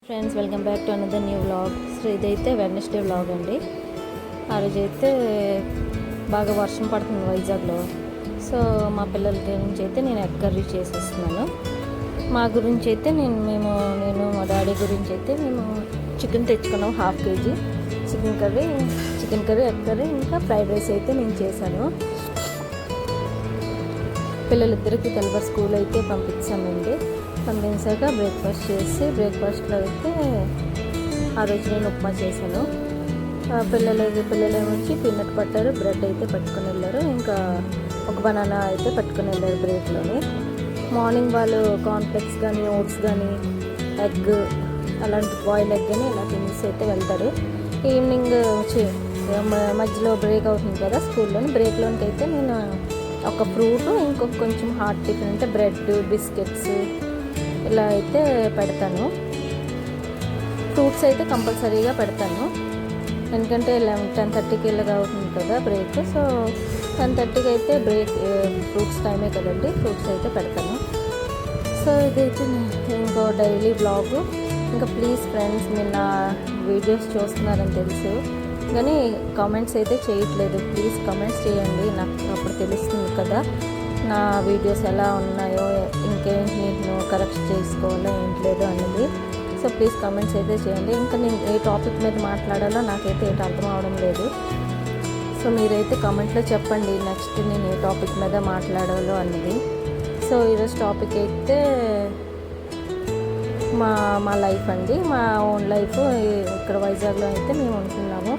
Friends, welcome back to another new vlog. So ఇదైతే Wednesday vlog అండి. ఆ రోజైతే బాగా వర్షం పడుతుంది వైజాగ్లో. సో మా పిల్లల గురించి అయితే నేను ఎగ్ కర్రీ చేసేస్తున్నాను. మా గురించి అయితే నేను మా డాడీ గురించి అయితే మేము చికెన్ తెచ్చుకున్నాం, 1/2 kg chicken curry, egg curry, ఇంకా ఫ్రైడ్ రైస్ అయితే నేను చేశాను. పిల్లలిద్దరికి తెల్లవారు స్కూల్ అయితే పంపించామండి. పంపించాక బ్రేక్ఫాస్ట్ చేసి, బ్రేక్ఫాస్ట్లో అయితే ఆ రోజు నేను ఉప్మా చేశాను. పిల్లలేమొచ్చి పీనట్ బటర్ బ్రెడ్ అయితే పట్టుకుని వెళ్ళారు. ఇంకా ఒక బనానా అయితే పట్టుకుని వెళ్ళారు బ్రేక్లోని. మార్నింగ్ వాళ్ళు కాన్ఫ్లెక్స్ కానీ, ఓట్స్ కానీ, ఎగ్ అలాంటి బాయిల్ ఎగ్ అని ఇలా తినేసి అయితే వెళ్తారు. ఈవినింగ్ మధ్యలో బ్రేక్ అవుతుంది కదా స్కూల్లోని, బ్రేక్లోనికి అయితే నేను ఒక ఫ్రూట్, ఇంకొక కొంచెం హాట్ టిఫిన్ అంటే బ్రెడ్, బిస్కెట్స్ ఇలా అయితే పెడతాను. ఫ్రూట్స్ అయితే కంపల్సరీగా పెడతాను, ఎందుకంటే 10:30కి ఇలాగా అవుతుంది కదా బ్రేక్. సో 10:30కి అయితే బ్రేక్, ఫ్రూట్స్ టైమే కదండి, ఫ్రూట్స్ అయితే పెడతాను. సో ఇదైతే ఇంకో డైలీ బ్లాగ్. ఇంకా ప్లీజ్ ఫ్రెండ్స్, మీరు నా వీడియోస్ చూస్తున్నారని తెలుసు కానీ కామెంట్స్ అయితే చేయట్లేదు. ప్లీజ్ కామెంట్స్ చేయండి, నాకు అప్పుడు తెలుస్తుంది కదా నా వీడియోస్ ఎలా ఉన్నాయో, ఇంకేంటి నేను కరెక్ట్ చేసుకోవాలో ఏంట్లేదో అనేది. సో ప్లీజ్ కామెంట్స్ అయితే చేయండి. ఇంకా నేను ఏ టాపిక్ మీద మాట్లాడాలో నాకైతే ఏంటి అర్థం అవడం లేదు. సో మీరైతే కామెంట్లో చెప్పండి నెక్స్ట్ నేను ఏ టాపిక్ మీద మాట్లాడాలో అన్నది. సో ఈరోజు టాపిక్ అయితే మా లైఫ్ అండి, మా ఓన్ లైఫ్. ఇక్కడ వైజాగ్లో అయితే మేము ఉంటున్నాము.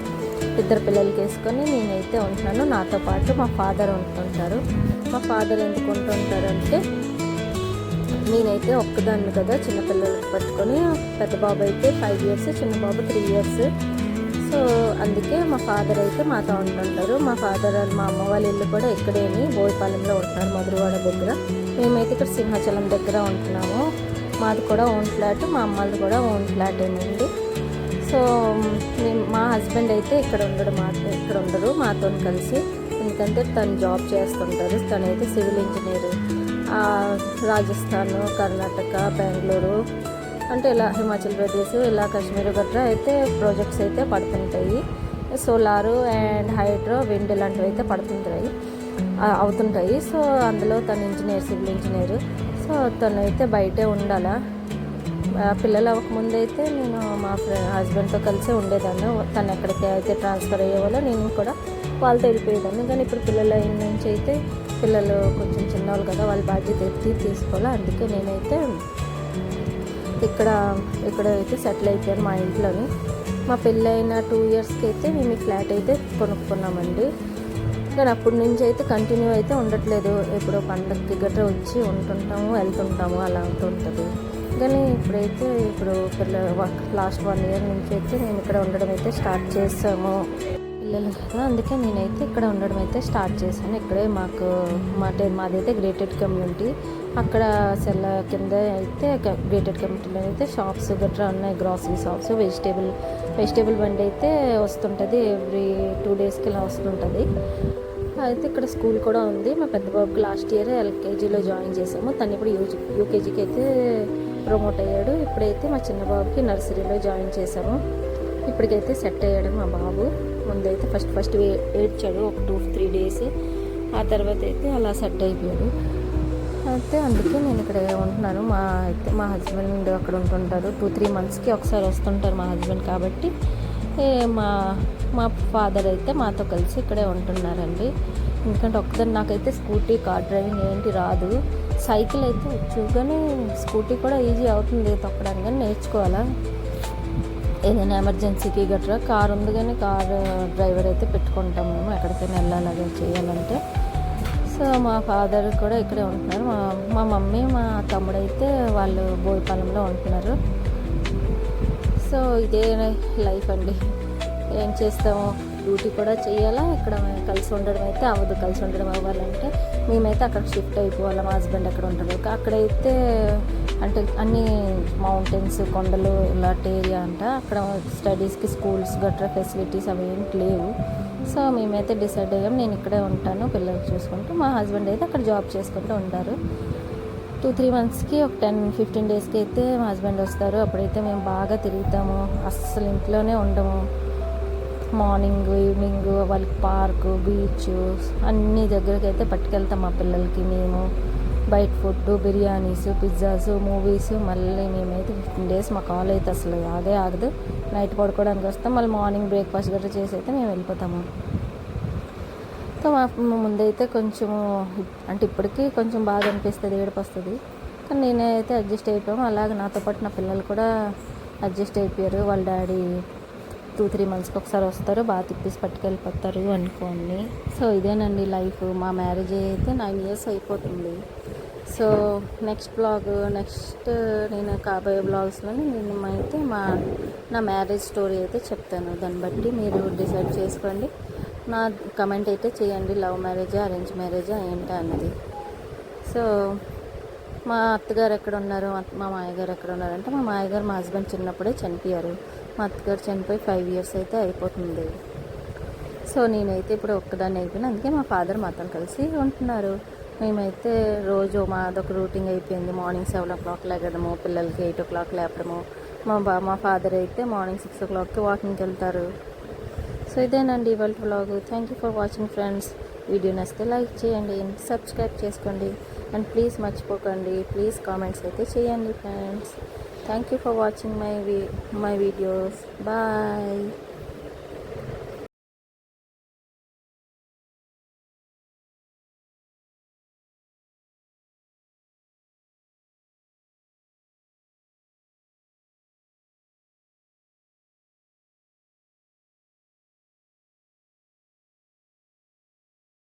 2 పిల్లలకి వేసుకొని నేనైతే ఉంటున్నాను. నాతో పాటు మా ఫాదర్ ఉంటుంటారు. మా ఫాదర్ ఎందుకు ఉంటుంటారంటే, నేనైతే ఒక్కదాన్ని కదా చిన్నపిల్లలకి పట్టుకొని, పెద్ద బాబు అయితే 5 years, చిన్న బాబు 3 years. సో అందుకే మా ఫాదర్ అయితే మాతో ఉంటుంటారు. మా అమ్మ వాళ్ళ ఇల్లు కూడా ఇక్కడేని బోయపాలెంలో ఉంటున్నారు, మధురవాడ దగ్గర. మేమైతే ఇక్కడ సింహాచలం దగ్గర ఉంటున్నాము. మాది కూడా ఓన్ ఫ్లాట్, మా అమ్మది కూడా ఓన్ ఫ్లాట్ ఏనండి. సో మా హస్బెండ్ అయితే ఇక్కడ ఉండరు మాతో కలిసి, ఎందుకంటే తను జాబ్ చేస్తుంటారు. తనైతే సివిల్ ఇంజనీర్. రాజస్థాన్, కర్ణాటక, బెంగళూరు అంటే ఇలా హిమాచల్ ప్రదేశ్, ఇలా కాశ్మీర్ గట్రా అయితే ప్రాజెక్ట్స్ అయితే పడుతుంటాయి. సోలారు అండ్ హైడ్రో, విండ్ ఇలాంటివి అయితే అవుతుంటాయి. సో అందులో తను సివిల్ ఇంజనీర్. సో తనైతే బయటే ఉండాలా. పిల్లలు అవ్వకముందు అయితే నేను మా హస్బెండ్తో కలిసి ఉండేదాన్ని. తను ఎక్కడికి అయితే ట్రాన్స్ఫర్ అయ్యేవాళ్ళో నేను కూడా వాళ్ళతో వెళ్ళిపోయేదాన్ని. కానీ ఇప్పుడు పిల్లలు అయిన నుంచి అయితే పిల్లలు కొంచెం చిన్నవాళ్ళు కదా, వాళ్ళ బాధ్యత తీసుకోవాలి. అందుకే నేనైతే ఇక్కడైతే సెటిల్ అయిపోయాను మా ఇంట్లోని. మా పెళ్ళైన 2 yearsకి అయితే మేము ఈ ఫ్లాట్ అయితే కొనుక్కున్నామండి. కానీ అప్పటి నుంచి అయితే కంటిన్యూ అయితే ఉండట్లేదు. ఎప్పుడో పండగకి గట్రా వచ్చి ఉంటుంటాము, వెళ్తుంటాము, అలా ఉంటుంటుంది. కానీ ఇప్పుడు లాస్ట్ 1 year నుంచి అయితే మేము ఇక్కడ ఉండడం అయితే స్టార్ట్ చేసాము. పిల్లలు కదా, అందుకే నేనైతే ఇక్కడ ఉండడం అయితే స్టార్ట్ చేశాను. ఇక్కడే మాదైతే గ్రేటెడ్ కమ్యూనిటీ. అక్కడ సెల్ల కింద అయితే గ్రేటెడ్ కమ్యూనిటీలో అయితే షాప్స్ గట్రా ఉన్నాయి, గ్రాసరీ షాప్స్. వెజిటేబుల్ బండి అయితే వస్తుంటుంది, ఎవ్రీ 2 daysకి ఇలా వస్తుంటుంది. అయితే ఇక్కడ స్కూల్ కూడా ఉంది. మా పెద్ద బాబుకి లాస్ట్ ఇయర్ LKGలో జాయిన్ చేసాము. తను ఇప్పుడు UKGకి అయితే ప్రమోట్ అయ్యాడు. ఇప్పుడైతే మా చిన్న బాబుకి నర్సరీలో జాయిన్ చేసాము. ఇప్పటికైతే సెట్ అయ్యాడు మా బాబు. ముందైతే ఫస్ట్ ఏడ్చాడు ఒక 2-3 days. ఆ తర్వాత అయితే అలా సెట్ అయిపోయాడు. అయితే అందుకే నేను ఇక్కడ ఉంటున్నాను. మా హస్బెండ్ అక్కడ ఉంటుంటారు. 2-3 monthsకి ఒకసారి వస్తుంటారు మా హస్బెండ్. కాబట్టి మా ఫాదర్ అయితే మాతో కలిసి ఇక్కడే ఉంటున్నారండి. ఎందుకంటే ఒక్కదాన్ని నాకైతే స్కూటీ, కార్ డ్రైవింగ్ ఏంటి రాదు. సైకిల్ అయితే వచ్చు, కానీ స్కూటీ కూడా ఈజీ అవుతుంది తొక్కడానికి, కానీ నేర్చుకోవాలా. ఏదైనా ఎమర్జెన్సీకి గట్రా కార్ ఉంది, కానీ కార్ డ్రైవర్ అయితే పెట్టుకుంటాం మేము ఎక్కడికైనా వెళ్ళాలి చేయాలంటే. సో మా ఫాదర్ కూడా ఇక్కడే ఉంటున్నారు. మా మమ్మీ, మా తమ్ముడైతే వాళ్ళు బోయపాలెంలో ఉంటున్నారు. సో ఇదే లైఫ్ అండి, ఏం చేస్తాము, డ్యూటీ కూడా చేయాలా. ఇక్కడ కలిసి ఉండడం అయితే అవ్వదు. కలిసి ఉండడం అవ్వాలంటే మేమైతే అక్కడ షిఫ్ట్ అయిపోవాలి. మా హస్బెండ్ అక్కడ ఉంటారు. అక్కడైతే అంటే అన్ని మౌంటైన్స్, కొండలు ఇలాంటి ఏరియా అంట. అక్కడ స్టడీస్కి స్కూల్స్ గట్రా ఫెసిలిటీస్ అవి ఏంటి లేవు. సో మేమైతే డిసైడ్ అయ్యాం నేను ఇక్కడే ఉంటాను పిల్లలు చూసుకుంటూ. మా హస్బెండ్ అయితే అక్కడ జాబ్ చేసుకుంటూ ఉంటారు. 2-3 మంత్స్కి ఒక 10-15 డేస్కి అయితే మా హస్బెండ్ వస్తారు. అప్పుడైతే మేము బాగా తిరుగుతాము, అస్సలు ఇంట్లోనే ఉండము. మార్నింగ్ ఈవినింగ్ వాళ్ళకి పార్కు, బీచ్ అన్ని దగ్గరికి అయితే పట్టుకెళ్తాం మా పిల్లలకి. మేము బయట ఫుడ్, బిర్యానీస్, పిజ్జాస్, మూవీస్, మళ్ళీ మేమైతే 15 డేస్ మా కాల్ అయితే అసలు ఆగదు. నైట్ పడుకోవడానికి వస్తాం, మళ్ళీ మార్నింగ్ బ్రేక్ఫాస్ట్ గట్రా చేసి అయితే మేము వెళ్ళిపోతాము. సో మా ముందైతే కొంచెము అంటే ఇప్పటికీ కొంచెం బాగా అనిపిస్తుంది, ఏడుపు వస్తుంది. కానీ నేనైతే అడ్జస్ట్ అయిపోయాము. అలాగే నాతో పాటు నా పిల్లలు కూడా అడ్జస్ట్ అయిపోయారు. వాళ్ళ డాడీ 2-3 మంత్స్కి ఒకసారి వస్తారు, బాగా తిప్పేసి పట్టుకెళ్ళిపోతారు అనుకోండి. సో ఇదేనండి లైఫ్. మా మ్యారేజ్ అయితే 9 years అయిపోతుంది. సో నెక్స్ట్ నేను కాబోయే బ్లాగ్స్లో నేను అయితే నా మ్యారేజ్ స్టోరీ అయితే చెప్తాను. దాన్ని బట్టి మీరు డిసైడ్ చేసుకోండి. నా కమెంట్ అయితే చేయండి, లవ్ మ్యారేజా అరేంజ్ మ్యారేజా ఏంటా అన్నది. సో మా అత్తగారు ఎక్కడ ఉన్నారు, మా మాయగారు ఎక్కడ ఉన్నారంటే, మా మాయగారు మా హస్బెండ్ చిన్నప్పుడే చనిపోయారు. మా అత్తగారు చనిపోయి 5 years అయితే అయిపోతుంది. సో నేనైతే ఇప్పుడు ఒక్కదాన్ని అయిపోయినా, అందుకే మా ఫాదర్ మాతో కలిసి ఉంటున్నారు. మేమైతే రోజు మాదొక రూటింగ్ అయిపోయింది. మార్నింగ్ 7 o'clock లెగడము, పిల్లలకి 8 o'clock లేపడము. మా ఫాదర్ అయితే మార్నింగ్ 6 o'clockకి వాకింగ్కి వెళ్తారు. సో ఇదేనండి ఇవాళ vlog. Thank you for watching friends. Video నచ్చితే లైక్ చేయండి, సబ్స్క్రైబ్ చేసుకోండి, అండ్ ప్లీజ్ మర్చిపోకండి, ప్లీజ్ కామెంట్స్ అయితే చేయండి friends. Thank you for watching my videos. Bye.